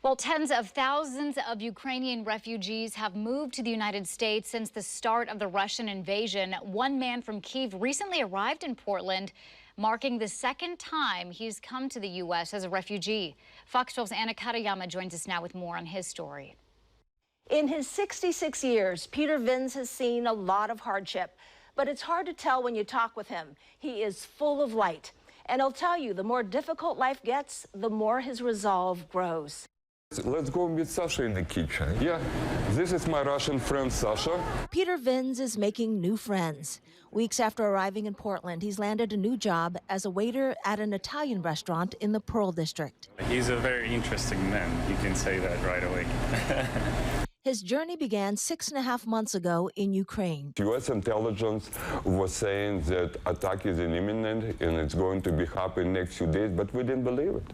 Well, tens of thousands of Ukrainian refugees have moved to the United States since the start of the Russian invasion. One man from Kyiv recently arrived in Portland, marking the second time he's come to the U.S. as a refugee. Fox 12's Anna Katayama joins us now with more on his story. In his 66 years, Peter Vins has seen a lot of hardship, but it's hard to tell when you talk with him. He is full of light, and he'll tell you the more difficult life gets, the more his resolve grows. Let's go meet Sasha in the kitchen. Yeah, this is my Russian friend Sasha. Peter Vins is making new friends. Weeks after arriving in Portland, he's landed a new job as a waiter at an Italian restaurant in the Pearl District. He's a very interesting man, you can say that right away. His journey began 6.5 months ago in Ukraine. U.S. intelligence was saying that attack is imminent and it's going to be happening next few days, but we didn't believe it.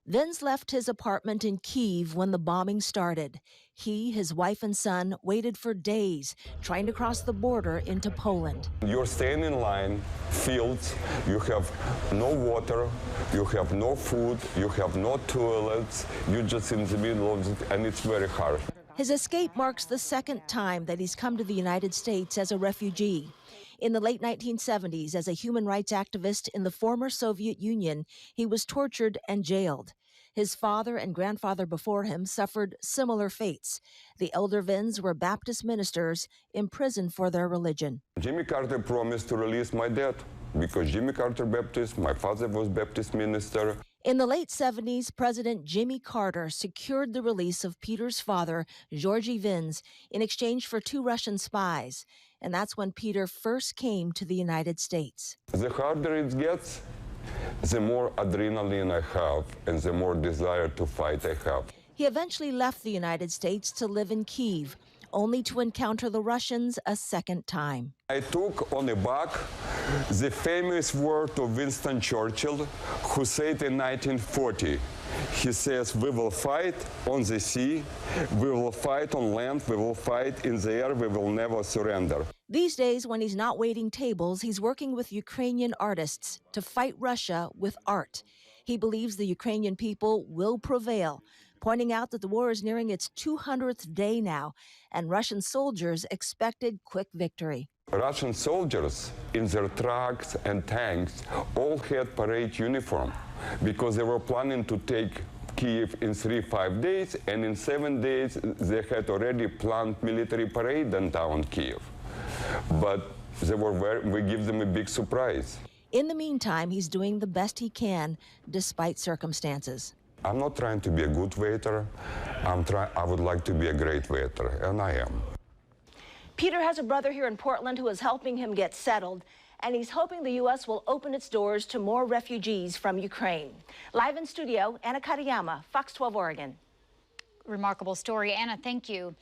Vins left his apartment in Kyiv when the bombing started. He, his wife and son waited for days trying to cross the border into Poland. You're staying in line, fields, you have no water, you have no food, you have no toilets, you're just in the middle of it, and it's very hard. His escape marks the second time that he's come to the United States as a refugee. In the late 1970s, as a human rights activist in the former Soviet Union, he was tortured and jailed. His father and grandfather before him suffered similar fates. The elder Vins were Baptist ministers imprisoned for their religion. Jimmy Carter promised to release my dad because Jimmy Carter Baptist, my father was Baptist minister. In the late 70s, President Jimmy Carter secured the release of Peter's father, Georgy Vins, in exchange for 2 Russian spies. And that's when Peter first came to the United States. The harder it gets, the more adrenaline I have and the more desire to fight I have. He eventually left the United States to live in Kyiv, only to encounter the Russians a second time. I took on the back the famous word of Winston Churchill, who said in 1940, he says, "We will fight on the sea, we will fight on land, we will fight in the air, we will never surrender." These days, when he's not waiting tables, he's working with Ukrainian artists to fight Russia with art. He believes the Ukrainian people will prevail, pointing out that the war is nearing its 200th day now, and Russian soldiers expected quick victory. Russian soldiers in their trucks and tanks all had parade uniform because they were planning to take Kyiv in 3-5 days, and in 7 days they had already planned military parade downtown Kyiv. But we give them a big surprise. In the meantime, he's doing the best he can despite circumstances. I'm not trying to be a good waiter. I would like to be a great waiter, and I am. Peter has a brother here in Portland who is helping him get settled, and he's hoping the U.S. will open its doors to more refugees from Ukraine. Live in studio, Anna Katayama, Fox 12 Oregon. Remarkable story. Anna, thank you.